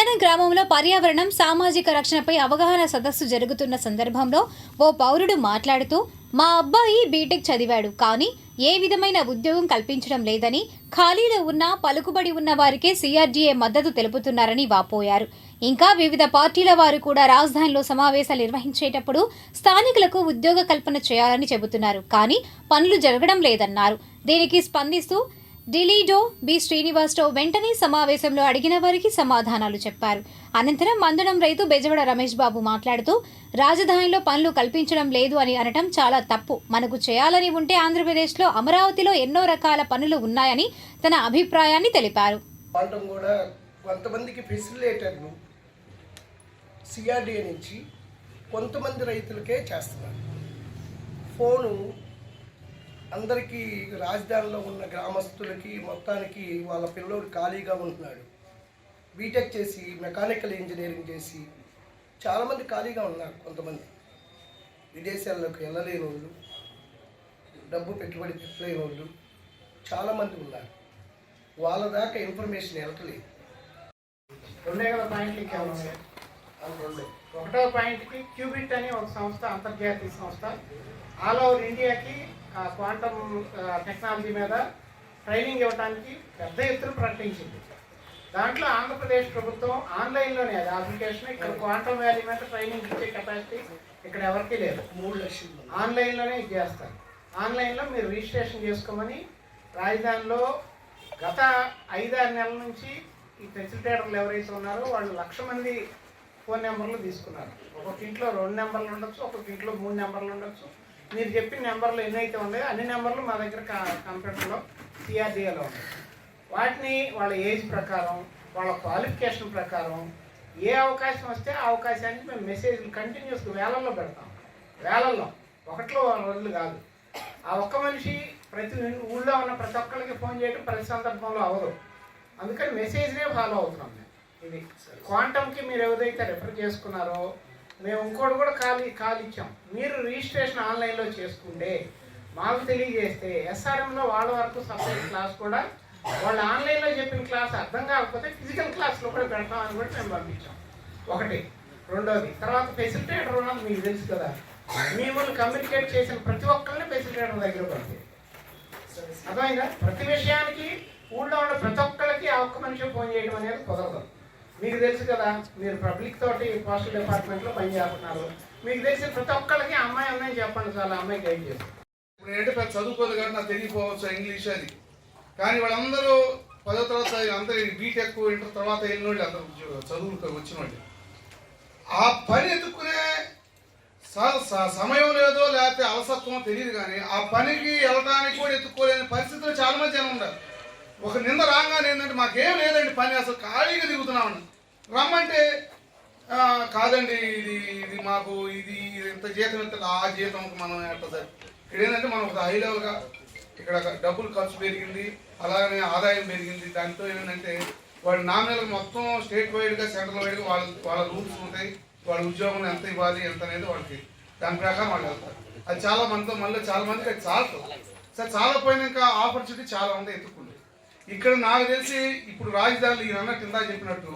వెంటనే గ్రామంలో పర్యావరణం సామాజిక రక్షణపై అవగాహన సదస్సు జరుగుతున్న సందర్భంలో ఓ పౌరుడు మాట్లాడుతూ మా అబ్బాయి బీటెక్ చదివాడు కానీ ఏ విధమైన ఉద్యోగం కల్పించడం లేదని ఖాళీలో ఉన్న పలుకుబడి ఉన్న వారికే సిఆర్డీఏ మద్దతు తెలుపుతున్నారని వాపోయారు. ఇంకా వివిధ పార్టీల వారు కూడా రాజధానిలో సమావేశాలు నిర్వహించేటప్పుడు స్థానికులకు ఉద్యోగ కల్పన చేయాలని చెబుతున్నారు కానీ పనులు జరగడం లేదన్నారు. దీనికి స్పందిస్తూ ఢిల్లీడో బి శ్రీనివాసరావు వెంటనే సమావేశంలో అడిగిన వారికి సమాధానాలు చెప్పారు. అనంతరం మందడం రైతు బెజవడ రమేష్ బాబు మాట్లాడుతూ రాజధానిలో పనులు కల్పించడం లేదు అని అనటం చాలా తప్పు. మనకు చేయాలని ఉంటే ఆంధ్రప్రదేశ్లో అమరావతిలో ఎన్నో రకాల పనులు ఉన్నాయని తన అభిప్రాయాన్ని తెలిపారు. కొంతమందికి ఫెసిలిటేటర్లు సిఆర్డీఏ నుంచి కొంతమంది రైతులకే చేస్తున్నారు. ఫోను అందరికీ రాజధానిలో ఉన్న గ్రామస్తులకి మొత్తానికి వాళ్ళ పిల్లోడు ఖాళీగా ఉంటున్నాడు. బీటెక్ చేసి మెకానికల్ ఇంజనీరింగ్ చేసి చాలామంది ఖాళీగా ఉన్నారు. కొంతమంది విదేశాల్లోకి వెళ్ళలేని వాళ్ళు, డబ్బు పెట్టుబడి పెట్టలేని వాళ్ళు చాలామంది ఉన్నారు. వాళ్ళ దాకా ఇన్ఫర్మేషన్ వెళ్ళట్లేదు. రెండే కదా పాయింట్లు ఇంకేమన్నా? ఒకటో పాయింట్కి క్యూబిట్ అని ఒక సంస్థ, అంతర్జాతీయ సంస్థ, ఆల్ ఓవర్ ఇండియాకి క్వాంటమ్ టెక్నాలజీ మీద ట్రైనింగ్ ఇవ్వడానికి పెద్ద ఎత్తున ప్రకటించింది. దాంట్లో ఆంధ్రప్రదేశ్ ప్రభుత్వం ఆన్లైన్లోనే అది అప్లికేషన్, ఇక్కడ క్వాంటమ్ వ్యాలీ మీద ట్రైనింగ్ ఇచ్చే కెపాసిటీ ఇక్కడ ఎవరికీ లేదు. 3 లక్షలు ఆన్లైన్లోనే ఇది చేస్తారు. ఆన్లైన్లో మీరు రిజిస్ట్రేషన్ చేసుకోమని రాజధానిలో గత 5-6 నెలల నుంచి ఈ ఫెసిలిటేటర్లు ఎవరైతే ఉన్నారో వాళ్ళు 1,00,000 మంది ఫోన్ నెంబర్లు తీసుకున్నారు. ఒక్కొక్క ఇంట్లో 2 నెంబర్లు ఉండొచ్చు, ఒక్కొక్క ఇంట్లో 3 నెంబర్లు ఉండొచ్చు. మీరు చెప్పిన నెంబర్లు ఎన్నైతే ఉన్నాయో అన్ని నెంబర్లు మా దగ్గర కంప్యూటర్లో సిఆర్డీఏలో ఉన్నాయి. వాటిని వాళ్ళ ఏజ్ ప్రకారం, వాళ్ళ క్వాలిఫికేషన్ ప్రకారం ఏ అవకాశం వస్తే ఆ అవకాశానికి మేము మెసేజ్లు కంటిన్యూస్గా వేలల్లో పెడతాం. వేలల్లో, 1 రోజులు కాదు. ఆ ఒక్క మనిషి ప్రతి ఊళ్ళో ఉన్న ప్రతి ఒక్కరికి ఫోన్ చేయడం ప్రతి సందర్భంలో అవ్వదు. అందుకని మెసేజ్నే ఫాలో అవుతున్నాం మేము. ఇది క్వాంటమ్కి మీరు ఏదైతే రెఫర్ చేసుకున్నారో మేము ఇంకోటి కూడా కాల్ ఇచ్చాం. మీరు రిజిస్ట్రేషన్ ఆన్లైన్లో చేసుకుంటే మాకు తెలియజేస్తే ఎస్ఆర్ఎంలో వాళ్ళ వరకు సపరేట్ క్లాస్ కూడా వాళ్ళు ఆన్లైన్లో చెప్పిన క్లాస్ అర్థం కాకపోతే ఫిజికల్ క్లాస్లో కూడా పెడతామని కూడా మేము పంపించాం. ఒకటి. రెండోది, తర్వాత ఫెసిలిటేటర్ ఉన్నది మీకు తెలుసు కదా, మిమ్మల్ని కమ్యూనికేట్ చేసిన ప్రతి ఒక్కరిని ఫెసిలిటేటర్ దగ్గర పంపి అర్థమైందా? ప్రతి విషయానికి ఊళ్ళో ఉన్న ప్రతి ఒక్కరికి ఆ ఒక్క మనిషి ఫోన్ చేయడం అనేది కుదరదు. మీకు తెలుసు కదా, మీరు పబ్లిక్ తోటి పోస్టల్ డిపార్ట్మెంట్లో పనిచేస్తున్నారు. మీకు తెలిసిన ప్రతి ఒక్కరికి అమ్మాయి అమ్మాయి చెప్పండి, చాలా అమ్మాయి గైడ్ చేస్తారు. ఇప్పుడు ఏంటంటే పెద్ద చదువుకోదు కాబట్టి నాకు తెలియకపోవచ్చు ఇంగ్లీష్ అది, కానీ వాళ్ళందరూ 10వ తరగతి అందరూ బీటెక్ ఇంటర్ తర్వాత వెళ్ళిన వాళ్ళు అందరూ చదువులకు వచ్చిన వాళ్ళు. ఆ పని ఎత్తుక్కునే సమయం లేదో లేకపోతే అలసత్వం తెలియదు, కానీ ఆ పనికి వెళ్ళడానికి కూడా ఎత్తుక్కోలేని పరిస్థితులు చాలా మంది జనం ఉన్నారు. ఒక నింద రాగానే ఏంటంటే మాకేం లేదండి పని, అసలు ఖాళీగా దిగుతున్నామని రమ్మంటే కాదండి ఇది మాకు ఇది ఇంత జీతం ఎంత, ఆ జీతంకి మనం ఎట్లా సార్. ఇక్కడ ఏంటంటే మనం ఒక హై లెవెల్గా ఇక్కడ డబ్బులు ఖర్చు పెరిగింది, అలాగనే ఆదాయం పెరిగింది. దాంతో ఏంటంటే వాళ్ళ నామినల్గా మొత్తం స్టేట్ వైడ్గా సెంట్రల్ వైడ్గా వాళ్ళ రూల్స్ ఉంటాయి. వాళ్ళ ఉద్యోగం ఎంత ఇవ్వాలి ఎంత అనేది వాళ్ళకి దాని ప్రకారం వాళ్ళు వెళ్తారు. అది చాలా మందితో మళ్ళీ చాలా మందికి అది చాలదు సార్. చాలా పోయినాక ఆపర్చునిటీ చాలా ఉంది ఎత్తుకుంది. ఇక్కడ నాకు తెలిసి ఇప్పుడు రాజధానిలో ఈ అన్న కింద చెప్పినట్టు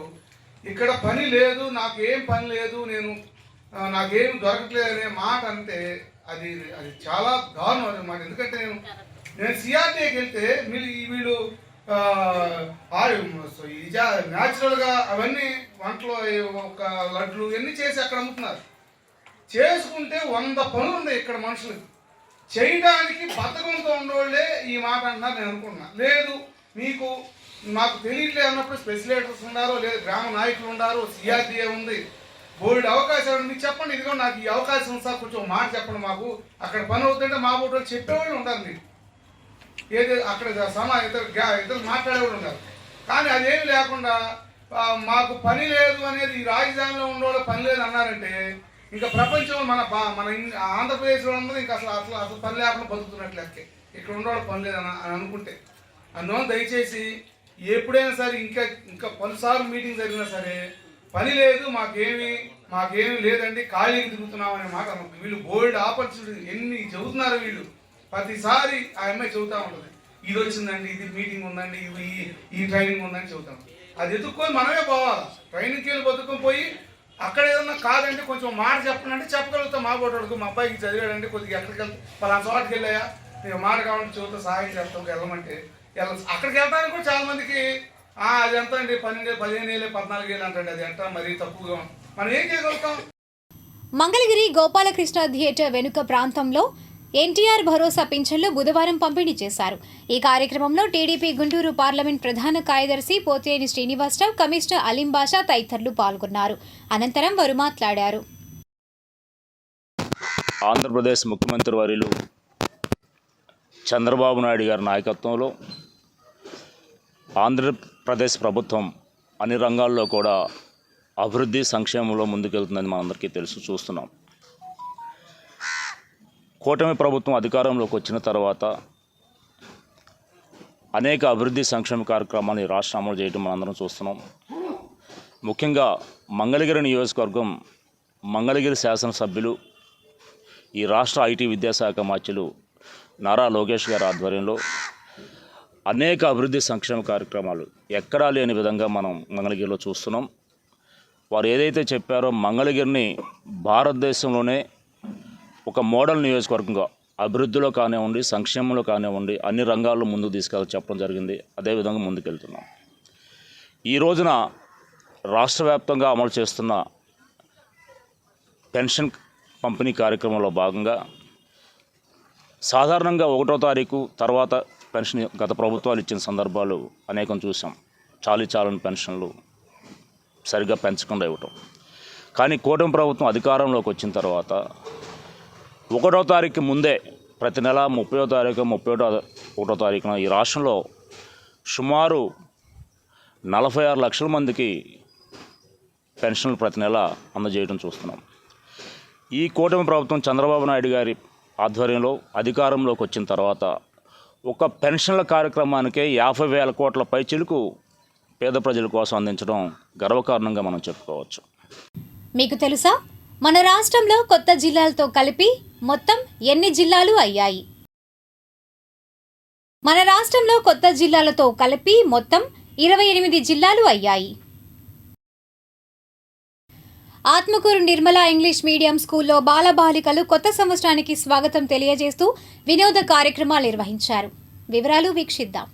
ఇక్కడ పని లేదు, నాకేం పని లేదు, నాకేం దొరకట్లేదు అనే మాట అంటే అది చాలా దారుణం అన్నమాట. ఎందుకంటే నేను సిఆర్డీఏకి వెళ్తే వీళ్ళు న్యాచురల్గా అవన్నీ వంటలు ఒక లడ్లు ఇవన్నీ చేసి అక్కడ అమ్ముతున్నారు. చేసుకుంటే 100 పనులు ఉన్నాయి ఇక్కడ మనుషులకి. చేయడానికి బద్ధకంతో ఉండేవాళ్ళే ఈ మాట అంటున్నారు. నేను అనుకుంటున్నా లేదు నాకు తెలియట్లేదు అన్నప్పుడు స్పెషలిటర్స్ ఉన్నారో లేదు గ్రామ నాయకులు ఉన్నారు, సిఆర్డీఏ ఉంది, బోల్డ్ అవకాశాలు మీకు చెప్పండి. ఇదిగో నాకు ఈ అవకాశం సార్ కొంచెం మాట చెప్పండి, మాకు అక్కడ పని అవుతుంటే మా బోటోళ్ళు చెప్పేవాళ్ళు ఉంటారు. మీకు ఏది అక్కడ ఇద్దరు మాట్లాడేవాళ్ళు ఉన్నారు. కానీ అదేమి లేకుండా మాకు పని లేదు అనేది ఈ రాజధానిలో ఉండేవాళ్ళు పని లేదు అన్నారంటే ఇంకా ప్రపంచంలో మన ఆంధ్రప్రదేశ్లో ఉన్నది ఇంకా అసలు పని లేకుండా బతుకుతున్నట్లు లెక్కే. ఇక్కడ ఉండేవాళ్ళు పని లేదు అని అనుకుంటే అందువల్ల దయచేసి ఎప్పుడైనా సరే ఇంకా పలుసార్లు మీటింగ్ జరిగినా సరే పని లేదు మాకేమీ లేదండి ఖాళీకి తిరుగుతున్నాం అనే మాట వీళ్ళు బోల్డ్ ఆపర్చునిటీ ఎన్ని చెబుతున్నారు వీళ్ళు. ప్రతిసారి ఆ అమ్మాయి చెబుతూ ఉంటుంది, ఇది వచ్చిందండి, ఇది మీటింగ్ ఉందండి, ఈ ట్రైనింగ్ ఉందని చెబుతాం. అది ఎదుర్కొని మనమే పోవాలి. ట్రైన్కి వెళ్ళి బతుకొని పోయి అక్కడ ఏదన్నా కాదంటే కొంచెం మాట చెప్పనంటే చెప్పగలుగుతాం. మా బోటోడుకు మా అబ్బాయికి చదివాడంటే కొద్దిగా ఎక్కడికి వెళ్తే పలానా చోటుకి వెళ్ళాయా నేను మాట కావాలంటే చూస్తే సహాయం చేస్తాం వెళ్ళమంటే అక్కడికి వెళ్ళడానికి కూడా చాలా మందికి అది ఎంత అండి 12,000, 15,000, 14,000 అంటండి. అది ఎంత మరీ తక్కువగా మనం ఏం చేయగలుగుతాం? మంగళగిరి గోపాలకృష్ణ థియేటర్ వెనుక ప్రాంతంలో ఎన్టీఆర్ భరోసా పింఛన్లు బుధవారం పంపిణీ చేశారు. ఈ కార్యక్రమంలో టీడీపీ గుంటూరు పార్లమెంట్ ప్రధాన కార్యదర్శి పోతినేని శ్రీనివాసరావు, కమిషనర్ అలీం బాషా తదితరులు పాల్గొన్నారు. అనంతరం వారు మాట్లాడారు. ఆంధ్రప్రదేశ్ ముఖ్యమంత్రి వర్యులు చంద్రబాబు నాయుడు గారి నాయకత్వంలో ఆంధ్రప్రదేశ్ ప్రభుత్వం అన్ని రంగాల్లో కూడా అభివృద్ధి సంక్షేమంలో ముందుకెళ్తుందని మనందరికీ తెలుసు, చూస్తున్నాం. కూటమి ప్రభుత్వం అధికారంలోకి వచ్చిన తర్వాత అనేక అభివృద్ధి సంక్షేమ కార్యక్రమాన్ని రాష్ట్రం అమలు చేయడం మనందరం చూస్తున్నాం. ముఖ్యంగా మంగళగిరి నియోజకవర్గం, మంగళగిరి శాసనసభ్యులు, ఈ రాష్ట్ర ఐటీ విద్యాశాఖ మంత్రులు నారా లోకేష్ గారి ఆధ్వర్యంలో అనేక అభివృద్ధి సంక్షేమ కార్యక్రమాలు ఎక్కడా లేని విధంగా మనం మంగళగిరిలో చూస్తున్నాం. వారు ఏదైతే చెప్పారో మంగళగిరిని భారతదేశంలోనే ఒక మోడల్ నియోజకవర్గంగా అభివృద్ధిలో కానివ్వండి, సంక్షేమంలో కానివ్వండి, అన్ని రంగాల్లో ముందుకు తీసుకెళ్ళి చెప్పడం జరిగింది. అదేవిధంగా ముందుకెళ్తున్నాం. ఈ రోజున రాష్ట్ర వ్యాప్తంగా అమలు చేస్తున్న పెన్షన్ పంపిణీ కార్యక్రమంలో భాగంగా సాధారణంగా 1వ తారీఖు తర్వాత పెన్షన్ గత ప్రభుత్వాలు ఇచ్చిన సందర్భాలు అనేకం చూసాం. చాలని పెన్షన్లు సరిగ్గా పెంచకుండా ఇవ్వటం. కానీ కూటమి ప్రభుత్వం అధికారంలోకి వచ్చిన తర్వాత 1వ తారీఖు ముందే ప్రతి నెల 30వ తారీఖు, 31వ తారీఖున ఈ రాష్ట్రంలో సుమారు 46 లక్షల మందికి పెన్షన్లు ప్రతి నెల అందజేయడం చూస్తున్నాం. ఈ కూటమి ప్రభుత్వం చంద్రబాబు నాయుడు గారి ఆధ్వర్యంలో అధికారంలోకి వచ్చిన తర్వాత ఒక పెన్షన్ల కార్యక్రమానికే 50,000 కోట్ల పైచిలుకు పేద ప్రజల కోసం అందించడం గర్వకారణంగా మనం చెప్పుకోవచ్చు. మీకు తెలుసా, మన రాష్ట్రంలో కొత్త జిల్లాలతో కలిపి మొత్తం ఎన్ని జిల్లాలు అయ్యాయి? మన రాష్ట్రంలో కొత్త జిల్లాలతో కలిపి మొత్తం 28 జిల్లాలు అయ్యాయి. ఆత్మకూరు నిర్మల ఇంగ్లీష్ మీడియం స్కూల్లో బాలబాలికలు కొత్త సంవత్సరానికి స్వాగతం తెలియజేస్తూ వినోద కార్యక్రమాలు నిర్వహించారు. వివరాలు వీక్షిద్దాం.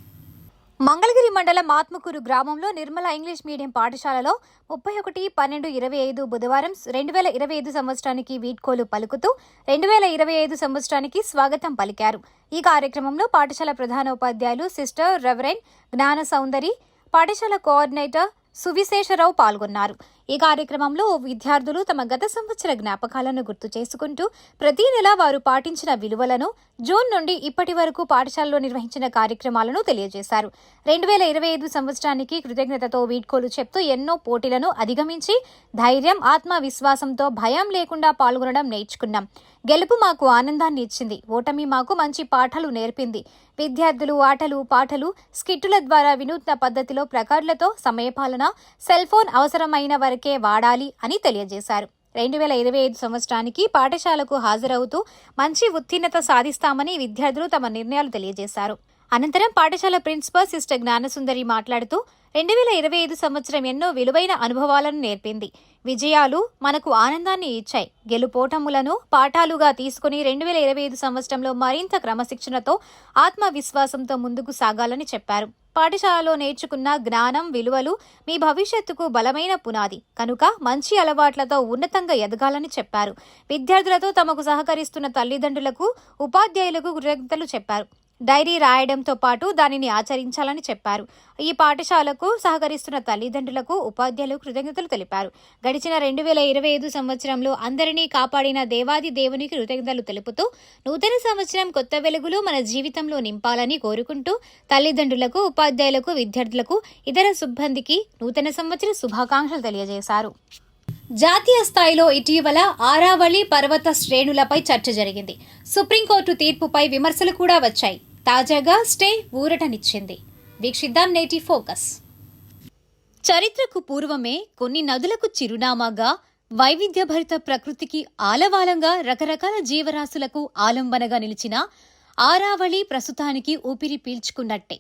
మంగళగిరి మండలం ఆత్మకూరు గ్రామంలో నిర్మల ఇంగ్లీష్ మీడియం పాఠశాలలో 31/12/25 బుధవారం 2025 సంవత్సరానికి వీడ్కోలు పలుకుతూ 2025 సంవత్సరానికి స్వాగతం పలికారు. ఈ కార్యక్రమంలో పాఠశాల ప్రధానోపాధ్యాయులు సిస్టర్ రెవరెండ్ జ్ఞాన సౌందరి, పాఠశాల కోఆర్డినేటర్ సువిశేషరావు పాల్గొన్నారు. ఈ కార్యక్రమంలో విద్యార్థులు తమ గత సంవత్సర జ్ఞాపకాలను గుర్తు చేసుకుంటూ ప్రతి నెల వారు పాటించిన విలువలను, జూన్ నుండి ఇప్పటి వరకు పాఠశాలలో నిర్వహించిన కార్యక్రమాలను తెలియజేశారు. 2025 సంవత్సరానికి కృతజ్ఞతతో వీడ్కోలు చెప్తూ ఎన్నో పోటీలను అధిగమించి ధైర్యం, ఆత్మవిశ్వాసంతో భయం లేకుండా పాల్గొనడం నేర్చుకున్నాం. గెలుపు మాకు ఆనందాన్ని ఇచ్చింది, ఓటమి మాకు మంచి పాఠాలు నేర్పింది. విద్యార్థులు ఆటలు, పాటలు, స్కిట్టుల ద్వారా వినూత్న పద్ధతిలో ప్రకారులతో సమయపాలన, సెల్ ఫోన్ అవసరమైన వరకే వాడాలి అని తెలియజేశారు. 2025 సంవత్సరానికి పాఠశాలకు హాజరవుతూ మంచి ఉత్తీర్ణత సాధిస్తామని విద్యార్థులు తమ నిర్ణయాలు తెలియజేశారు. అనంతరం పాఠశాల ప్రిన్సిపల్ సిస్టర్ జ్ఞానసుందరి మాట్లాడుతూ 2025 సంవత్సరం ఎన్నో విలువైన అనుభవాలను నేర్పింది. విజయాలు మనకు ఆనందాన్ని ఇచ్చాయి. గెలుపోటములను పాఠాలుగా తీసుకుని 2025 సంవత్సరంలో మరింత క్రమశిక్షణతో, ఆత్మవిశ్వాసంతో ముందుకు సాగాలని చెప్పారు. పాఠశాలలో నేర్చుకున్న జ్ఞానం, విలువలు మీ భవిష్యత్తుకు బలమైన పునాది కనుక మంచి అలవాట్లతో ఉన్నతంగా ఎదగాలని చెప్పారు. విద్యార్థులతో తమకు సహకరిస్తున్న తల్లిదండ్రులకు, ఉపాధ్యాయులకు కృతజ్ఞతలు చెప్పారు. డైరీ రాయడంతో పాటు దానిని ఆచరించాలని చెప్పారు. ఈ పాఠశాలకు సహకరిస్తున్న తల్లిదండ్రులకు, ఉపాధ్యాయులకు కృతజ్ఞతలు తెలిపారు. గడిచిన 2025 సంవత్సరంలో అందరినీ కాపాడిన దేవాది దేవునికి కృతజ్ఞతలు తెలుపుతూ నూతన సంవత్సరం కొత్త వెలుగులు మన జీవితంలో నింపాలని కోరుకుంటూ తల్లిదండ్రులకు, ఉపాధ్యాయులకు, విద్యార్థులకు, ఇతర సిబ్బందికి నూతన సంవత్సర శుభాకాంక్షలు తెలియజేశారు. జాతీయ స్థాయిలో ఇటీవల ఆరావళి పర్వత శ్రేణులపై చర్చ జరిగింది. సుప్రీంకోర్టు తీర్పుపై విమర్శలు కూడా వచ్చాయి. తాజాగా స్టే ఊరటనిచ్చింది. వీక్షిద్దాం నేటి ఫోకస్. చరిత్రకు పూర్వమే కొన్ని నదులకు చిరునామాగా, వైవిధ్యభరిత ప్రకృతికి ఆలవాలంగా, రకరకాల జీవరాశులకు ఆలంబనగా నిలిచిన ఆరావళి ప్రస్తుతానికి ఊపిరి పీల్చుకున్నట్టే.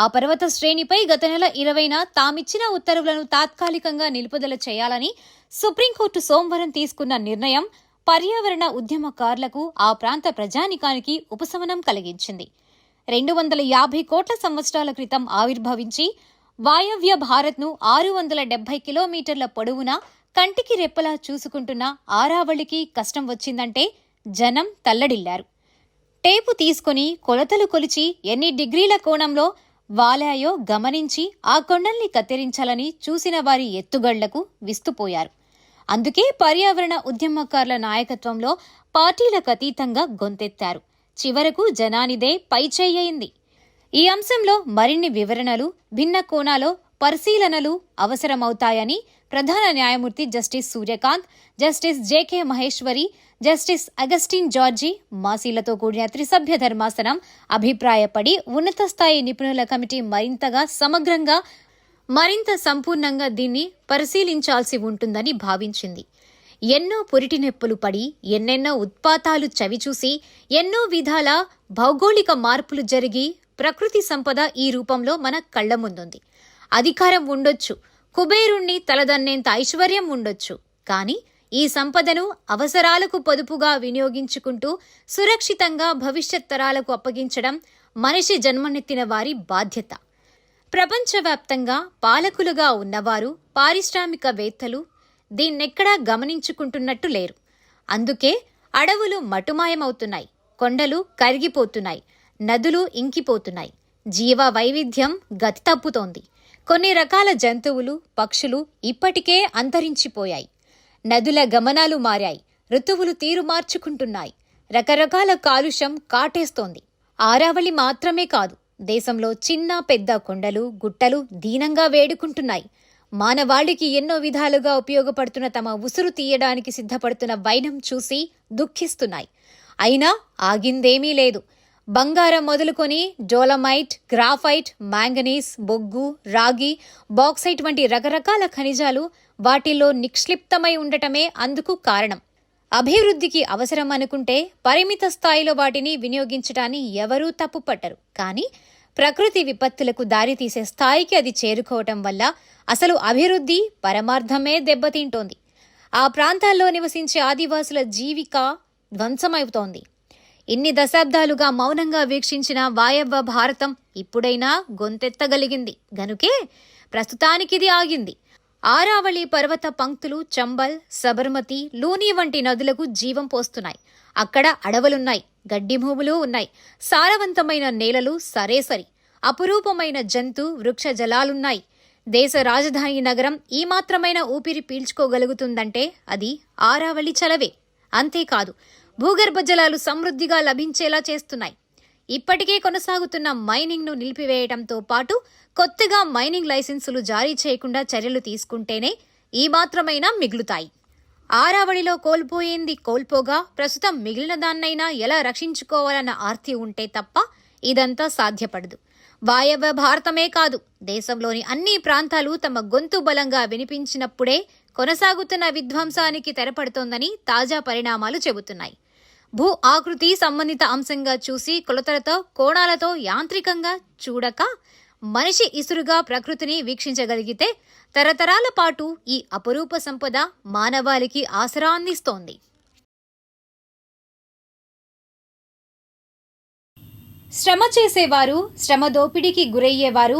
ఆ పర్వత శ్రేణిపై గత నెల 20న తామిచ్చిన ఉత్తర్వులను తాత్కాలికంగా నిలుపుదల చేయాలని సుప్రీంకోర్టు సోమవారం తీసుకున్న నిర్ణయం పర్యావరణ ఉద్యమకారులకు ఆ ప్రాంత ప్రజానికానికి ఉపశమనం కలిగించింది. 250 కోట్ల సంవత్సరాల క్రితం ఆవిర్భవించి వాయవ్య భారత్ను 670 కిలోమీటర్ల పొడవున కంటికి రెప్పలా చూసుకుంటున్న ఆరావళికి కష్టం వచ్చిందంటే జనం తల్లడిల్లారు. టేపు తీసుకుని కొలతలు కొలిచి ఎన్ని డిగ్రీల కోణంలో వాలాయో గమనించి ఆ కొండల్ని కత్తిరించాలని చూసిన వారి ఎత్తుగళ్లకు విస్తుపోయారు. అందుకే పర్యావరణ ఉద్యమకారుల నాయకత్వంలో పార్టీలకు అతీతంగా గొంతెత్తారు. చివరకు జనానిదే పైచేయింది. ఈ అంశంలో మరిన్ని వివరణలు, భిన్న కోణాలో పరిశీలనలు అవసరమవుతాయని ప్రధాన న్యాయమూర్తి justice Suryakant, justice JK Maheshwari, justice Augustine George మాసీలతో కూడిన త్రిసభ్య ధర్మాసనం అభిప్రాయపడి ఉన్నత స్థాయి నిపుణుల కమిటీ మరింతగా సమగ్రంగా, మరింత సంపూర్ణంగా దీన్ని పరిశీలించాల్సి ఉంటుందని భావించింది. ఎన్నో పురిటి నొప్పులు పడి, ఎన్నెన్నో ఉత్పాతాలు చవిచూసి, ఎన్నో విధాల భౌగోళిక మార్పులు జరిగి ప్రకృతి సంపద ఈ రూపంలో మన కళ్ల ముందుంది. అధికారం ఉండొచ్చు, కుబేరుణ్ణి తలదన్నేంత ఐశ్వర్యం ఉండొచ్చు, కానీ ఈ సంపదను అవసరాలకు పొదుపుగా వినియోగించుకుంటూ సురక్షితంగా భవిష్యత్ తరాలకు అప్పగించడం మనిషి జన్మనెత్తిన వారి బాధ్యత. ప్రపంచవ్యాప్తంగా పాలకులుగా ఉన్నవారు, పారిశ్రామికవేత్తలు దీన్నెక్కడా గమనించుకుంటున్నట్టు లేరు. అందుకే అడవులు మటుమాయమవుతున్నాయి, కొండలు కరిగిపోతున్నాయి, నదులు ఇంకిపోతున్నాయి, జీవ వైవిధ్యం గతి తప్పుతోంది. కొన్ని రకాల జంతువులు, పక్షులు ఇప్పటికే అంతరించిపోయాయి. నదుల గమనాలు మారాయి, ఋతువులు తీరు మార్చుకుంటున్నాయి, రకరకాల కాలుష్యం కాటేస్తోంది. ఆరావళి మాత్రమే కాదు, దేశంలో చిన్న పెద్ద కొండలు, గుట్టలు దీనంగా వేడుకుంటున్నాయి. మానవాళికి ఎన్నో విధాలుగా ఉపయోగపడుతున్న తమ ఉసురు తీయడానికి సిద్ధపడుతున్న వైనం చూసి దుఃఖిస్తున్నాయి. అయినా ఆగిందేమీ లేదు. బంగారం మొదలుకొని డోలమైట్, గ్రాఫైట్, మ్యాంగనీస్, బొగ్గు, రాగి, బాక్సైట్ వంటి రకరకాల ఖనిజాలు వాటిల్లో నిక్షిప్తమై ఉండటమే అందుకు కారణం. అభివృద్ధికి అవసరం అనుకుంటే పరిమిత స్థాయిలో వాటిని వినియోగించడాన్ని ఎవరూ తప్పుపట్టరు. కానీ ప్రకృతి విపత్తులకు దారితీసే స్థాయికి అది చేరుకోవటం వల్ల అసలు అభివృద్ధి పరమార్థమే దెబ్బతింటోంది. ఆ ప్రాంతాల్లో నివసించే ఆదివాసుల జీవిక ధ్వంసమవుతోంది. ఇన్ని దశాబ్దాలుగా మౌనంగా వీక్షించిన వాయవ్య భారతం ఇప్పుడైనా గొంతెత్తగలిగింది గనుకే ప్రస్తుతానికిది ఆగింది. ఆరావళి పర్వత పంక్తులు చంబల్, సబర్మతి, లూని వంటి నదులకు జీవం పోస్తున్నాయి. అక్కడ అడవులున్నాయి, గడ్డి భూములు ఉన్నాయి, సారవంతమైన నేలలు సరేసరి, అపురూపమైన జంతు వృక్ష జలాలున్నాయి. దేశ రాజధాని నగరం ఈ మాత్రమైన ఊపిరి పీల్చుకోగలుగుతుందంటే అది ఆరావళి చలవే. అంతేకాదు, భూగర్భ జలాలు సమృద్ధిగా లభించేలా చేస్తున్నాయి. ఇప్పటికే కొనసాగుతున్న మైనింగ్ను నిలిపివేయడంతో పాటు కొత్తగా మైనింగ్ లైసెన్సులు జారీ చేయకుండా చర్యలు తీసుకుంటేనే ఈ మాత్రమైనా మిగులుతాయి. ఆరావళిలో కోల్పోయింది కోల్పోగా ప్రస్తుతం మిగిలిన దాన్నైనా ఎలా రక్షించుకోవాలన్న ఆర్తి ఉంటే తప్ప ఇదంతా సాధ్యపడదు. వాయవ్య భారతమే కాదు, దేశంలోని అన్ని ప్రాంతాలు తమ గొంతు బలంగా వినిపించినప్పుడే కొనసాగుతున్న విధ్వంసానికి తెరపడుతోందని తాజా పరిణామాలు చెబుతున్నాయి. భూ ఆకృతి సంబంధిత అంశంగా చూసి కొలతలతో, కోణాలతో యాంత్రికంగా చూడక మనిషి ఇసురుగా ప్రకృతిని వీక్షించగలిగితే తరతరాల పాటు ఈ అపురూప సంపద మానవాళికి ఆసరా అందిస్తోంది. శ్రమ చేసేవారు, శ్రమ దోపిడీకి గురయ్యేవారు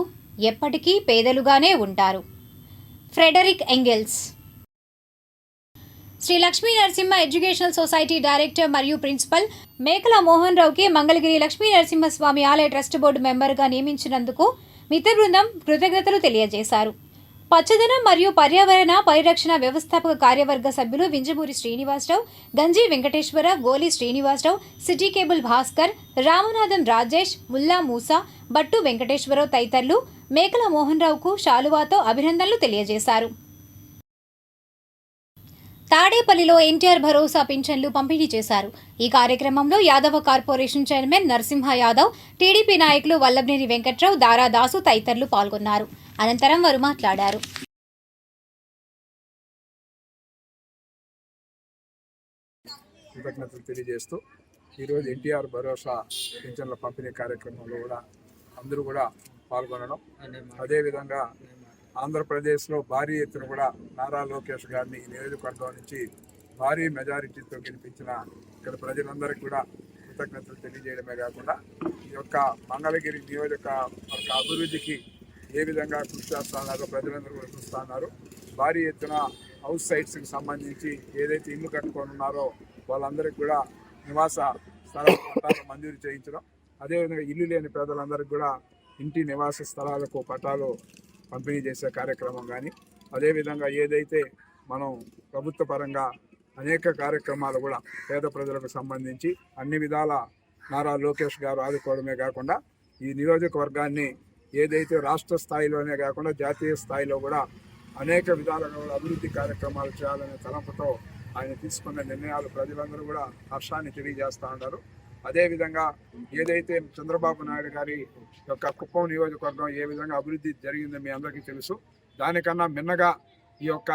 ఎప్పటికీ పేదలుగానే ఉంటారు. Frederick Engels. Shri Lakshmi Narasimha educational society director మరియు ప్రిన్సిపల్ మేకల మోహన్ రావుకి మంగళగిరి లక్ష్మీ నరసింహస్వామి ఆలయ ట్రస్ట్ బోర్డు మెంబర్గా నియమించినందుకు మిత్ర బృందం కృతజ్ఞతలు తెలియజేశారు. పచ్చదనం మరియు పర్యావరణ పరిరక్షణ వ్యవస్థాపక కార్యవర్గ సభ్యులు వింజమూరి శ్రీనివాసరావు, గంజి వెంకటేశ్వర, గోలి శ్రీనివాసరావు, సిటీ కేబుల్ భాస్కర్, రామనాథన్ రాజేష్, ముల్లా మూసా, బట్టు వెంకటేశ్వరరావు తదితరులు మేకల మోహన్ రావుకు శాలువాతో అభినందనలు తెలియజేశారు. తాడేపల్లిలో ఎన్టీఆర్ భరోసా పింఛన్లు పంపిణీ చేశారు. ఈ కార్యక్రమంలో Yadava corporation chairman Narasimha Yadav, TDP నాయకులు వల్లభనేని వెంకట్రావు, దారాదాసు తదితరులు పాల్గొన్నారు. అనంతరం వారు మాట్లాడారు. కృతజ్ఞతలు తెలియజేస్తూ ఈరోజు ఎన్టీఆర్ భరోసా పింఛన్ల పంపిణీ కార్యక్రమంలో కూడా అందరూ కూడా పాల్గొనడం, అదేవిధంగా ఆంధ్రప్రదేశ్లో భారీ ఎత్తున కూడా నారా లోకేష్ గారిని ఈ నియోజకవర్గం నుంచి భారీ మెజారిటీతో గెలిపించిన ఇక్కడ ప్రజలందరికీ కూడా కృతజ్ఞతలు తెలియజేయడమే కాకుండా ఈ యొక్క మంగళగిరి నియోజకవర్గ అభివృద్ధికి ఏ విధంగా కృషి చేస్తున్నారో ప్రజలందరూ కూడా చూస్తున్నారు. భారీ ఎత్తున హౌస్ సైట్స్కి సంబంధించి ఏదైతే ఇల్లు కట్టుకొని ఉన్నారో వాళ్ళందరికీ కూడా నివాస స్థలాలు మంజూరు చేయించడం, అదేవిధంగా ఇల్లు లేని పేదలందరికీ కూడా ఇంటి నివాస స్థలాలకు పట్టాలు పంపిణీ చేసే కార్యక్రమం కానీ, అదేవిధంగా ఏదైతే మనం ప్రభుత్వ పరంగా అనేక కార్యక్రమాలు కూడా పేద ప్రజలకు సంబంధించి అన్ని విధాల నారా లోకేష్ గారు ఆదుకోవడమే కాకుండా ఈ నియోజకవర్గాన్ని ఏదైతే రాష్ట్ర స్థాయిలోనే కాకుండా జాతీయ స్థాయిలో కూడా అనేక విధాలుగా కూడా అభివృద్ధి కార్యక్రమాలు చేయాలనే తలంపుతో ఆయన తీసుకున్న నిర్ణయాలు ప్రజలందరూ కూడా హర్షాన్ని తెలియజేస్తూ ఉన్నారు. అదేవిధంగా ఏదైతే చంద్రబాబు నాయుడు గారి యొక్క కుప్పం నియోజకవర్గం ఏ విధంగా అభివృద్ధి జరిగిందో మీ అందరికీ తెలుసు. దానికన్నా మిన్నగా ఈ యొక్క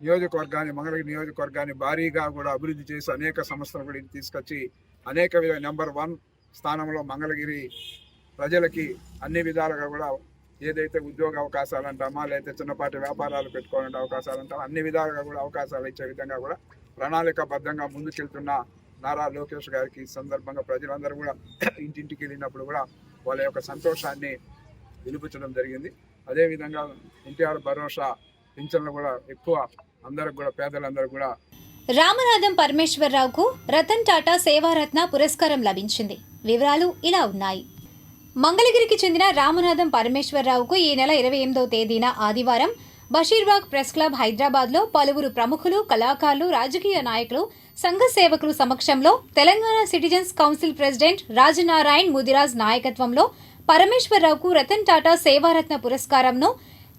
నియోజకవర్గాన్ని, మంగళగిరి నియోజకవర్గాన్ని భారీగా కూడా అభివృద్ధి చేసి అనేక సంస్థలు కూడా తీసుకొచ్చి అనేక విధంగా నెంబర్ 1 స్థానంలో మంగళగిరి ప్రజలకి అన్ని విధాలుగా కూడా ఏదైతే ఉద్యోగ అవకాశాలు అంటామా, లేకపోతే చిన్నపాటి వ్యాపారాలు పెట్టుకోవాలంటే అవకాశాలు అంటామా, అన్ని విధాలుగా కూడా అవకాశాలు ఇచ్చే విధంగా కూడా ప్రణాళికాబద్ధంగా ముందుకెళ్తున్న నారా లోకేష్ గారికి ఈ సందర్భంగా ప్రజలందరూ కూడా ఇంటింటికి వెళ్ళినప్పుడు కూడా వాళ్ళ యొక్క సంతోషాన్ని నిలుపుచడం జరిగింది. అదేవిధంగా ఎన్టీఆర్ భరోసా పింఛన్లు కూడా ఎక్కువ అందరికి కూడా పేదలందరూ కూడా. రామనాథం పరమేశ్వరరావుకు రతన్ టాటా సేవారత్న పురస్కారం లభించింది. వివరాలు ఇలా ఉన్నాయి. మంగళగిరికి చెందిన రామనాథం పరమేశ్వరరావుకు ఈ నెల 28వ తేదీన ఆదివారం బషీర్బాగ్ ప్రెస్ క్లబ్ హైదరాబాద్లో పలువురు ప్రముఖులు, కళాకారులు, రాజకీయ నాయకులు, సంఘ సేవకులు సమక్షంలో Telangana citizens council president Rajnarayan Mudiraj నాయకత్వంలో పరమేశ్వరరావుకు రతన్ టాటా సేవారత్న పురస్కారంను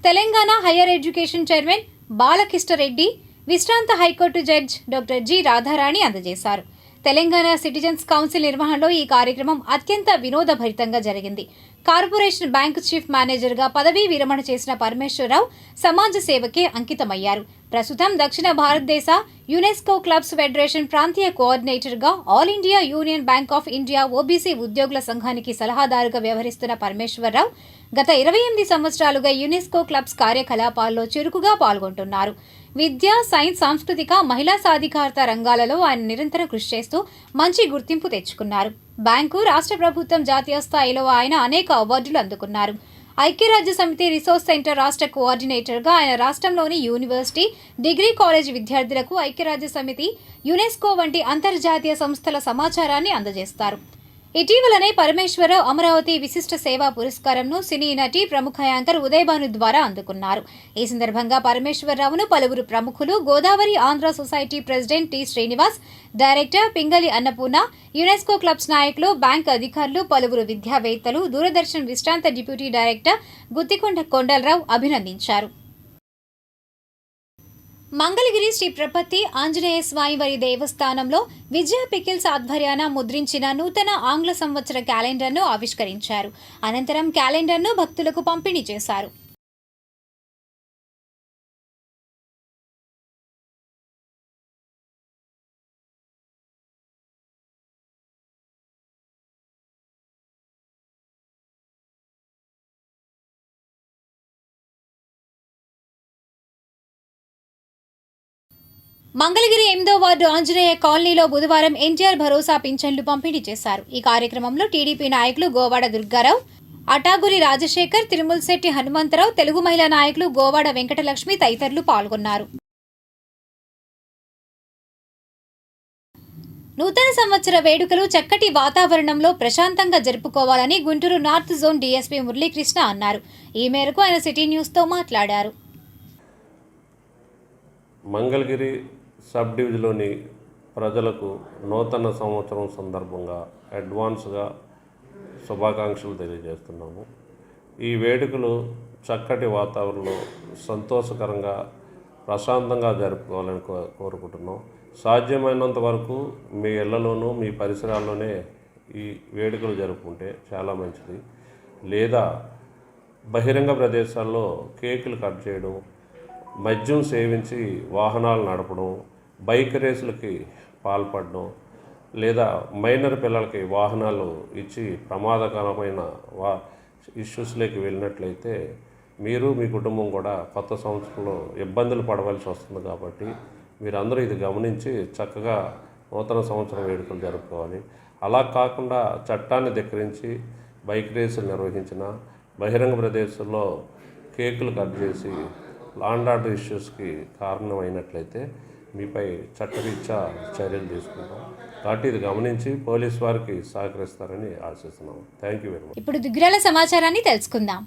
Telangana higher education chairman Balakishtareddy, విశ్రాంత high court judge doctor G Radharani అందజేశారు. తెలంగాణ సిటిజన్స్ కౌన్సిల్ నిర్వహణలో ఈ కార్యక్రమం అత్యంత వినోదభరితంగా జరిగింది. కార్పొరేషన్ బ్యాంకు చీఫ్ మేనేజర్గా పదవీ విరమణ చేసిన పరమేశ్వరరావు సమాజ సేవకే అంకితమయ్యారు. ప్రస్తుతం దక్షిణ భారతదేశ యునెస్కో క్లబ్స్ ఫెడరేషన్ ప్రాంతీయ కోఆర్డినేటర్గా, all India union bank of India OBC ఉద్యోగుల సంఘానికి సలహాదారుగా వ్యవహరిస్తున్న పరమేశ్వరరావు గత 28 సంవత్సరాలుగా యునెస్కో క్లబ్స్ కార్యకలాపాల్లో చురుకుగా పాల్గొంటున్నారు. విద్య, సైన్స్, సాంస్కృతిక, మహిళా సాధికారత రంగాలలో ఆయన నిరంతరం కృషి చేస్తూ మంచి గుర్తింపు తెచ్చుకున్నారు. బ్యాంకు, రాష్ట్ర ప్రభుత్వం, జాతీయ స్థాయిలో ఆయన అనేక అవార్డులు అందుకున్నారు. ఐక్యరాజ్య సమితి రిసోర్స్ సెంటర్ రాష్ట్ర కోఆర్డినేటర్గా ఆయన రాష్ట్రంలోని యూనివర్సిటీ, డిగ్రీ కాలేజ్ విద్యార్థులకు ఐక్యరాజ్య సమితి, యునెస్కో వంటి అంతర్జాతీయ సంస్థల సమాచారాన్ని అందజేస్తారు. ఇటీవలనే పరమేశ్వరరావు అమరావతి విశిష్ట సేవా పురస్కారంను సినీ నటి, ప్రముఖ యాంకర్ ఉదయభాను ద్వారా అందుకున్నారు. ఈ సందర్భంగా పరమేశ్వరరావును పలువురు ప్రముఖులు, Godavari Andhra society president T Srinivas, director Pingali Annapurna, UNESCO clubs నాయకులు, బ్యాంక్ అధికారులు, పలువురు విద్యావేత్తలు, దూరదర్శన్ విశ్రాంత డిప్యూటీ డైరెక్టర్ గుత్తికొండ కొండలరావు అభినందించారు. మంగళగిరి శ్రీ ప్రపత్తి ఆంజనేయ స్వామివారి దేవస్థానంలో విజయ పికిల్స్ ఆధ్వర్యాన ముద్రించిన నూతన ఆంగ్ల సంవత్సర క్యాలెండర్ను ఆవిష్కరించారు. అనంతరం క్యాలెండర్ను భక్తులకు పంపిణీ చేశారు. మంగళగిరి 8వ వార్డు ఆంజనేయ కాలనీలో బుధవారం ఎన్టీఆర్ భరోసా పింఛన్లు పంపిణీ చేశారు. ఈ కార్యక్రమంలో టీడీపీ నాయకులు గోవాడ దుర్గారావు, అటాగురి రాజశేఖర్, తిరుమలశెట్టి హనుమంతరావు, తెలుగు మహిళా నాయకులు గోవాడ వెంకటలక్ష్మి తదితరులు పాల్గొన్నారు. నూతన సంవత్సర వేడుకలు చక్కటి వాతావరణంలో ప్రశాంతంగా జరుపుకోవాలని Guntur north zone DSP Muralikrishna అన్నారు. ఈ మేరకు ఆయన సిటీ న్యూస్తో మాట్లాడారు. మంగళగిరి సబ్ డివిజన్లోని ప్రజలకు నూతన సంవత్సరం సందర్భంగా అడ్వాన్స్గా శుభాకాంక్షలు తెలియజేస్తున్నాము. ఈ వేడుకలు చక్కటి వాతావరణంలో సంతోషకరంగా ప్రశాంతంగా జరుపుకోవాలని కోరుకుంటున్నాం. సాధ్యమైనంత వరకు మీ ఇళ్లలోనూ మీ పరిసరాల్లోనే ఈ వేడుకలు జరుపుకుంటే చాలా మంచిది. లేదా బహిరంగ ప్రదేశాల్లో కేకులు కట్ చేయడం, మద్యం సేవించి వాహనాలు నడపడం, బైక్ రేసులకి పాల్పడడం, లేదా మైనర్ పిల్లలకి వాహనాలు ఇచ్చి ప్రమాదకరమైన ఇష్యూస్లోకి వెళ్ళినట్లయితే మీరు మీ కుటుంబం కూడా కొత్త సంవత్సరంలో ఇబ్బందులు పడవలసి వస్తుంది. కాబట్టి మీరందరూ ఇది గమనించి చక్కగా నూతన సంవత్సరం వేడుకలు జరుపుకోవాలి. అలా కాకుండా చట్టాన్ని ధిక్కరించి బైక్ రేసులు నిర్వహించిన, బహిరంగ ప్రదేశాల్లో కేకులు కట్ చేసి లాండ్ ఆర్డర్ ఇష్యూస్కి కారణమైనట్లయితే మీపై చట్టరీత్యా చర్యలు తీసుకుంటాం. కాబట్టి ఇది గమనించి పోలీసు వారికి సహకరిస్తారని ఆశిస్తున్నాం. Thank you very much. ఇప్పుడు దుగ్గిరాల సమాచారాన్ని తెలుసుకుందాం.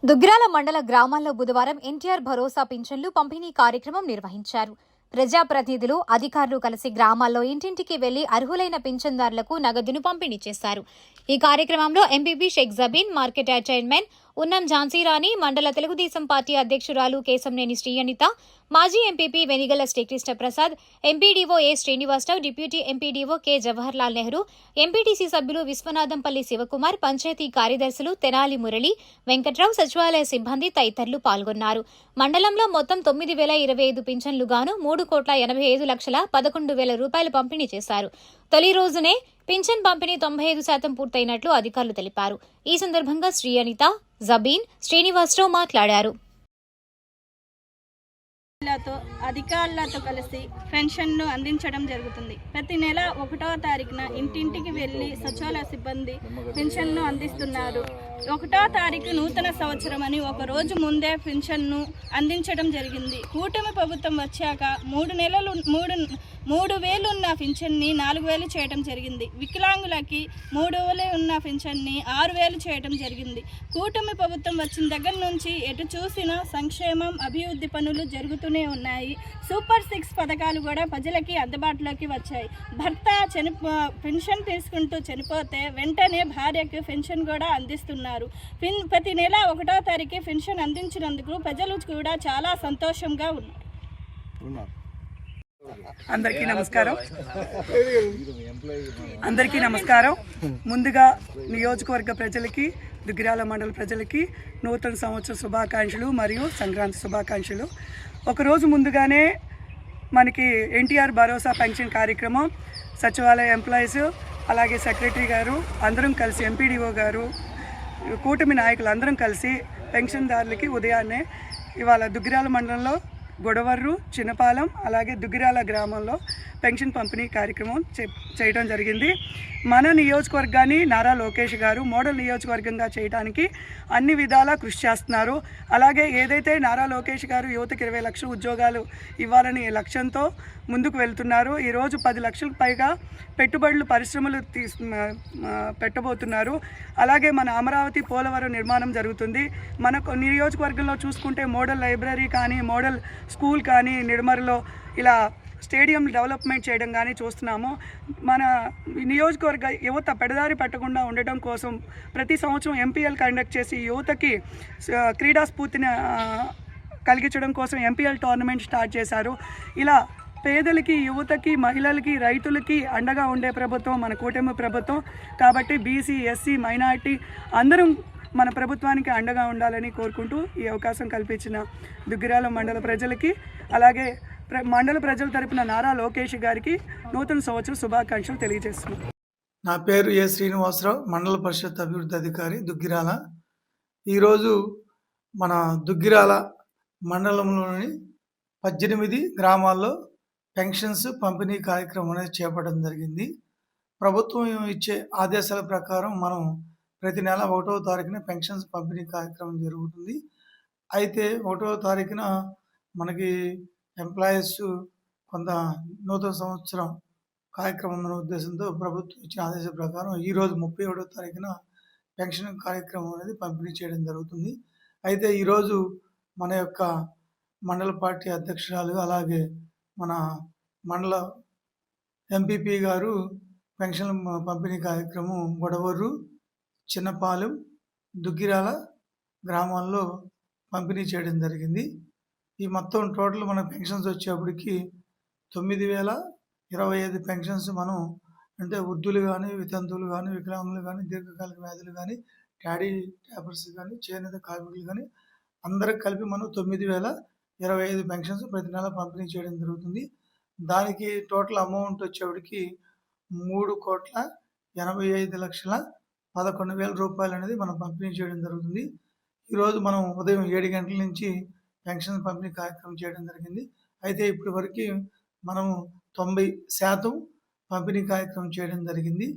దుగ్గిరాల మండల గ్రామాల్లో బుధవారం ఎన్టీఆర్ భరోసా పింఛన్లు పంపిణీ కార్యక్రమం నిర్వహించారు. ప్రజాప్రతినిధులు, అధికారులు కలిసి గ్రామాల్లో ఇంటింటికి వెళ్లి అర్హులైన పింఛన్దారులకు నగదును పంపిణీ చేశారు. ఈ కార్యక్రమంలో MPP Sheikh Jabeen, market yard chairman Unnam Jhansirani, మండల తెలుగుదేశం పార్టీ అధ్యక్షురాలు కేశంనేని శ్రీయనిత, మాజీ MPP Venigalla Srikrishna Prasad, MPDO A Srinivasarao, deputy MPDO K Jawaharlal Nehru, MPTC సభ్యులు విశ్వనాథంపల్లి శివకుమార్, పంచాయతీ కార్యదర్శులు తెనాలి మురళి, వెంకట్రావు, సచివాలయ సిబ్బంది తదితరులు పాల్గొన్నారు. మండలంలో మొత్తం 9,025 పింఛన్లు గాను 3,85,11,000 రూపాయలు పంపిణీ చేశారు. తొలి రోజునే పింఛన్ పంపిణీ 95% పూర్తయినట్లు అధికారులు తెలిపారు. ఈ సందర్భంగా శ్రీయనిత, జబీన్, శ్రీనివాసరావు మాట్లాడారు. అధికారులతో కలిసి పెన్షన్ను అందించడం జరుగుతుంది. ప్రతి నెల 1వ తారీఖున ఇంటింటికి వెళ్లి సచివాలయ సిబ్బంది పెన్షన్ను అందిస్తున్నారు. 1వ తారీఖు నూతన సంవత్సరం అని ఒక రోజు ముందే పెన్షన్ను అందించడం జరిగింది. కూటమి ప్రభుత్వం వచ్చాక 3,000 ఉన్న పింఛన్ని 4,000 చేయడం జరిగింది. వికలాంగులకి 3,000 ఉన్న పింఛన్ని 6,000 చేయడం జరిగింది. కూటమి ప్రభుత్వం వచ్చిన దగ్గర నుంచి ఎటు చూసినా సంక్షేమం, అభివృద్ధి పనులు జరుగుతూనే ఉన్నాయి. సూపర్ 6 పథకాలు కూడా ప్రజలకి అందుబాటులోకి వచ్చాయి. భర్త పెన్షన్ తీసుకుంటూ చనిపోతే వెంటనే భార్యకు పెన్షన్ కూడా అందిస్తున్నారు. ప్రతి నెల 1వ తారీఖు పెన్షన్ అందించినందుకు ప్రజలు కూడా చాలా సంతోషంగా ఉన్నారు. అందరికీ నమస్కారం. ముందుగా నియోజకవర్గ ప్రజలకి, దుగ్గిరాల మండల ప్రజలకి నూతన సంవత్సర శుభాకాంక్షలు మరియు సంక్రాంతి శుభాకాంక్షలు. ఒకరోజు ముందుగానే మనకి ఎన్టీఆర్ భరోసా పెన్షన్ కార్యక్రమం సచివాలయ ఎంప్లాయీస్, అలాగే సెక్రటరీ గారు అందరం కలిసి, ఎంపీడీఓ గారు, కూటమి నాయకులు అందరం కలిసి పెన్షన్దారులకి ఉదయాన్నే ఇవాళ దుగ్గిరాల మండలంలో గొడవర్రు, చిన్నపాలెం, అలాగే దుగ్గిరాల గ్రామంలో పెన్షన్ పంపిణీ కార్యక్రమం చేయడం జరిగింది. మన నియోజకవర్గాన్ని నారా లోకేష్ గారు మోడల్ నియోజకవర్గంగా చేయడానికి అన్ని విధాలా కృషి చేస్తున్నారు. అలాగే ఏదైతే నారా లోకేష్ గారు యువతకి 20 లక్షల ఉద్యోగాలు ఇవ్వాలని లక్ష్యంతో ముందుకు వెళ్తున్నారు. ఈరోజు 10 లక్షలకు పైగా పెట్టుబడులు, పరిశ్రమలు పెట్టబోతున్నారు. అలాగే మన అమరావతి, పోలవరం నిర్మాణం జరుగుతుంది. మన నియోజకవర్గంలో చూసుకుంటే మోడల్ లైబ్రరీ కానీ, మోడల్ స్కూల్ కానీ, నిడమరులో ఇలా స్టేడియం డెవలప్మెంట్ చేయడం కానీ చూస్తున్నాము. మన నియోజకవర్గ యువత పెడదారి పెట్టకుండా ఉండటం కోసం ప్రతి సంవత్సరం ఎంపీఎల్ కండక్ట్ చేసి యువతకి క్రీడా స్ఫూర్తిని కలిగించడం కోసం ఎంపీఎల్ టోర్నమెంట్ స్టార్ట్ చేశారు. ఇలా పేదలకి, యువతకి, మహిళలకి, రైతులకి అండగా ఉండే ప్రభుత్వం మన కూటమి ప్రభుత్వం. కాబట్టి బీసీ, ఎస్సీ, మైనారిటీ అందరం మన ప్రభుత్వానికి అండగా ఉండాలని కోరుకుంటూ ఈ అవకాశం కల్పించిన దుగ్గిరాల మండల ప్రజలకి, అలాగే మండల ప్రజల తరపున నారా లోకేష్ గారికి నూతన సంవత్సర శుభాకాంక్షలు తెలియజేస్తున్నాను. నా పేరు ఏ శ్రీనివాసరావు, మండల పరిషత్ అభివృద్ధి అధికారి, దుగ్గిరాల. ఈరోజు మన దుగ్గిరాల మండలంలోని 18 గ్రామాల్లో పెన్షన్స్ పంపిణీ కార్యక్రమం అనేది చేపట్టడం జరిగింది. ప్రభుత్వం ఇచ్చే ఆదేశాల ప్రకారం మనం ప్రతి నెల 1వ తారీఖున పెన్షన్స్ పంపిణీ కార్యక్రమం జరుగుతుంది. అయితే 1వ తారీఖున మనకి ఎంప్లాయీస్ కొంత నూతన సంవత్సరం కార్యక్రమం అనే ఉద్దేశంతో ప్రభుత్వం ఇచ్చిన ఆదేశాల ప్రకారం ఈరోజు 31వ తారీఖున పెన్షన్ కార్యక్రమం అనేది పంపిణీ చేయడం జరుగుతుంది. అయితే ఈరోజు మన యొక్క మండల పార్టీ అధ్యక్షురాలు, అలాగే మన మండల ఎంపీపీ గారు పెన్షన్ పంపిణీ కార్యక్రమం గొడవర్రు, చిన్నపాలెం, దుగ్గిరాల గ్రామాల్లో పంపిణీ చేయడం జరిగింది. ఈ మొత్తం టోటల్ మన పెన్షన్స్ వచ్చేప్పటికి 9,025 పెన్షన్స్ మనం, అంటే వృద్ధులు కానీ, వితంతువులు కానీ, వికలాంగులు కానీ, దీర్ఘకాలిక వ్యాధులు కానీ, టాడీ ట్యాపర్స్ కానీ, చేనేత కార్మికులు కానీ అందరికి కలిపి మనం 9,025 పెన్షన్స్ ప్రతి నెల పంపిణీ చేయడం జరుగుతుంది. దానికి టోటల్ అమౌంట్ వచ్చేప్పటికి 3,85,11,000 రూపాయలు అనేది మనం పంపిణీ చేయడం జరుగుతుంది. ఈరోజు మనం ఉదయం 7 గంటల నుంచి పెన్షన్ పంపిణీ కార్యక్రమం చేయడం జరిగింది. అయితే ఇప్పటి వరకు మనము 90% పంపిణీ కార్యక్రమం చేయడం జరిగింది.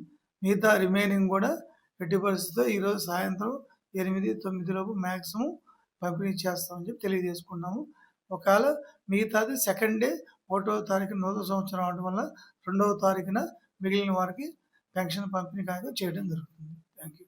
మిగతా రిమైనింగ్ కూడా ఎట్టి పరిస్థితుల్లో ఈరోజు సాయంత్రం 8-9 లోపు మ్యాక్సిమం పంపిణీ చేస్తామని చెప్పి తెలియజేసుకున్నాము. ఒకవేళ మిగతాది సెకండ్ డే 1వ తారీఖున నూతన సంవత్సరం అవడం వల్ల 2వ తారీఖున మిగిలిన వారికి పెన్షన్ పంపిణీ కార్యక్రమం చేయడం జరుగుతుంది. Thank you.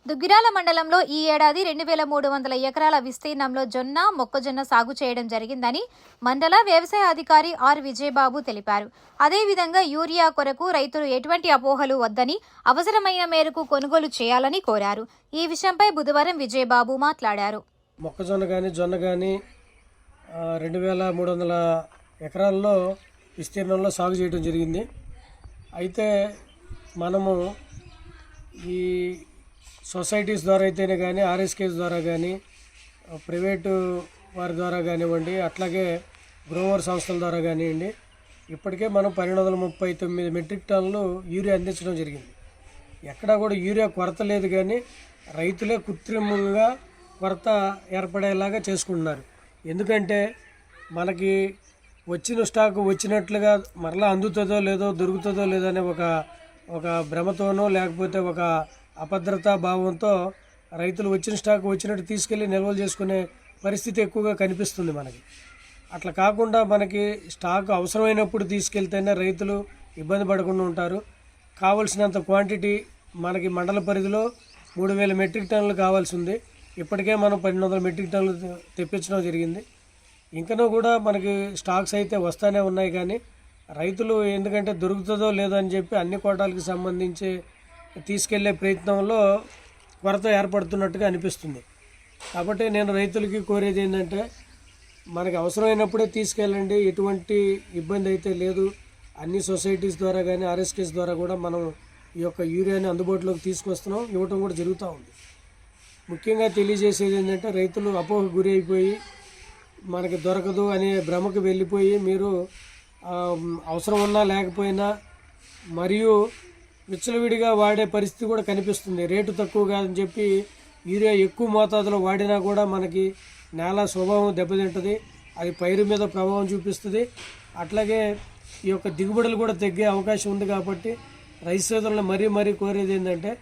దుగ్గిరాల మండలంలో ఈ ఏడాది 2,300 ఎకరాల విస్తీర్ణంలో జొన్న, మొక్కజొన్న సాగు చేయడం జరిగిందని మండల వ్యవసాయ అధికారి ఆర్. విజయబాబు తెలిపారు. అదేవిధంగా యూరియా కొరకు రైతులు ఎటువంటి అపోహలు వద్దని అవసరమైన మేరకు కొనుగోలు చేయాలని కోరారు. ఈ విషయంపై బుధవారం విజయబాబు మాట్లాడారు. మొక్కజొన్న కానీ జొన్న కానీ 2,300 ఎకరాల్లో విస్తీర్ణంలో సాగు చేయడం జరిగింది. అయితే మనము ఈ సొసైటీస్ ద్వారా అయితేనే కానీ, ఆర్ఎస్కేస్ ద్వారా కానీ, ప్రైవేటు వారి ద్వారా కానివ్వండి, అట్లాగే గ్రోవర్ సంస్థల ద్వారా కానివ్వండి, ఇప్పటికే మనం 1239 మెట్రిక్ టన్నులు యూరియా అందించడం జరిగింది. ఎక్కడా కూడా యూరియా కొరత లేదు, కానీ రైతులే కృత్రిమంగా కొరత ఏర్పడేలాగా చేసుకుంటున్నారు. ఎందుకంటే మనకి వచ్చిన స్టాక్ వచ్చినట్లుగా మరలా అందుతుందో లేదో, దొరుకుతుందో లేదో అనే ఒక భ్రమతోనో లేకపోతే ఒక అభద్రతా భావంతో రైతులు వచ్చిన స్టాక్ వచ్చినట్టు తీసుకెళ్ళి నిల్వలు చేసుకునే పరిస్థితి ఎక్కువగా కనిపిస్తుంది మనకి. అట్లా కాకుండా మనకి స్టాక్ అవసరమైనప్పుడు తీసుకెళ్తేనే రైతులు ఇబ్బంది పడకుండా ఉంటారు. కావలసినంత క్వాంటిటీ మనకి మండల పరిధిలో 3,000 మెట్రిక్ టన్నులు కావాల్సి ఉంది. ఇప్పటికే మనం 1,200 మెట్రిక్ టన్నులు తెప్పించడం జరిగింది. ఇంకనూ కూడా మనకి స్టాక్స్ అయితే వస్తూనే ఉన్నాయి, కానీ రైతులు ఎందుకంటే దొరుకుతుందో లేదో అని చెప్పి అన్ని కోటాలకు సంబంధించి తీసుకెళ్లే ప్రయత్నంలో కొరత ఏర్పడుతున్నట్టుగా అనిపిస్తుంది. కాబట్టి నేను రైతులకి కోరేది ఏంటంటే, మనకి అవసరమైనప్పుడే తీసుకెళ్ళండి, ఎటువంటి ఇబ్బంది అయితే లేదు. అన్ని సొసైటీస్ ద్వారా కానీ, ఆర్ఎస్కేస్ ద్వారా కూడా మనం ఈ యొక్క యూరియాని అందుబాటులోకి తీసుకొస్తున్నాం, ఇవ్వటం కూడా జరుగుతూ ఉంది. ముఖ్యంగా తెలియజేసేది ఏంటంటే, రైతులు అపోహకు గురి అయిపోయి మనకి దొరకదు అనే భ్రమకు వెళ్ళిపోయి మీరు అవసరం ఉన్నా లేకపోయినా మరియు విచ్చలవిడిగా వాడే పరిస్థితి కూడా కనిపిస్తుంది. రేటు తక్కువ కాదని చెప్పి యూరియా ఎక్కువ మోతాదులో వాడినా కూడా మనకి నేల స్వభావం దెబ్బతింటుంది, అది పైరు మీద ప్రభావం చూపిస్తుంది. అట్లాగే ఈ యొక్క దిగుబడులు కూడా తగ్గే అవకాశం ఉంది. కాబట్టి రైతు సోదరులను మరీ కోరేది ఏంటంటే,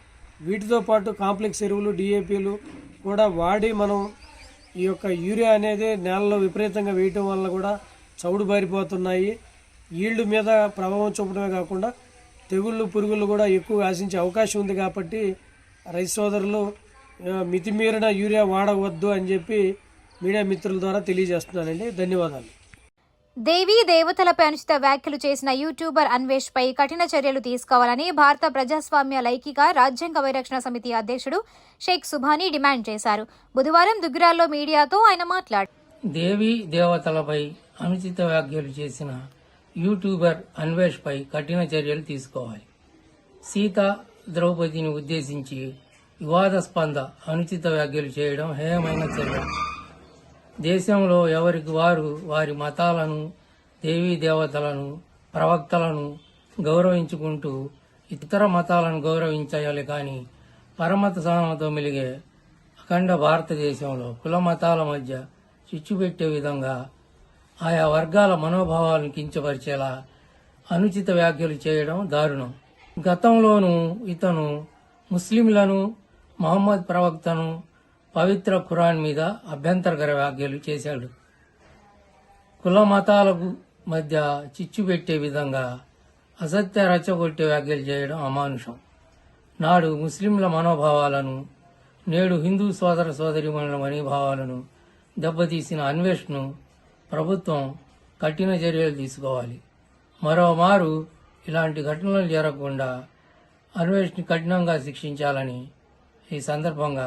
వీటితో పాటు కాంప్లెక్స్ ఎరువులు, డిఏపీలు కూడా వాడి మనం ఈ యొక్క యూరియా అనేది నేలలో విపరీతంగా వేయటం వల్ల కూడా చౌడు బారిపోతున్నాయి. ఈల్డ్ మీద ప్రభావం చూపడమే కాకుండా తెగుళ్ళు, పురుగులు కూడా ఎక్కువ ఆశించే అవకాశం ఉంది. కాబట్టి రైతు సోదరులు మితిమీరిన యూరియా వాడవద్దు అని చెప్పి మీడియా మిత్రుల ద్వారా తెలియజేస్తున్నానండి. ధన్యవాదాలు. దేవీ దేవతలపై అనుచిత వ్యాఖ్యలు చేసిన యూట్యూబర్ అన్వేష్ పై కఠిన చర్యలు తీసుకోవాలని భారత ప్రజాస్వామ్య లైంగిక రాజ్యాంగ పరిరక్షణ సమితి అధ్యక్షుడు షేక్ సుభానీ డిమాండ్ చేశారు. బుధవారం దుగ్గిరాల్లో మీడియాతో ఆయన మాట్లాడారు. దేవీ దేవతలపై అనుచిత వ్యాఖ్యలు చేసిన యూట్యూబర్ అన్వేష్ పై కఠిన చర్యలు తీసుకోవాలి. సీత ద్రౌపదిని ఉద్దేశించి వివాదాస్పద అనుచిత వ్యాఖ్యలు చేయడం హేయమైన చర్య. దేశంలో ఎవరికి వారు వారి మతాలను, దేవీ దేవతలను, ప్రవక్తలను గౌరవించుకుంటూ ఇతర మతాలను గౌరవించాలి. కానీ పరమత సహనంతో మెలిగే అఖండ భారతదేశంలో కుల మతాల మధ్య చిచ్చు పెట్టే విధంగా ఆయా వర్గాల మనోభావాలను కించపరిచేలా అనుచిత వ్యాఖ్యలు చేయడం దారుణం. గతంలోనూ ఇతను ముస్లింలను, మహమ్మద్ ప్రవక్తను, పవిత్ర ఖురాన్ మీద అభ్యంతరకర వ్యాఖ్యలు చేశాడు. కుల మతాలకు మధ్య చిచ్చు పెట్టే విధంగా అసత్య రచ్చగొట్టే వ్యాఖ్యలు చేయడం అమానుషం. నాడు ముస్లింల మనోభావాలను, నేడు హిందూ సోదర సోదరీమణుల మనోభావాలను దెబ్బతీసిన అన్వేష్ను ప్రభుత్వం కఠిన చర్యలు తీసుకోవాలి. మరోమారు ఇలాంటి ఘటనలు జరగకుండా అన్వేష్ని కఠినంగా శిక్షించాలని ఈ సందర్భంగా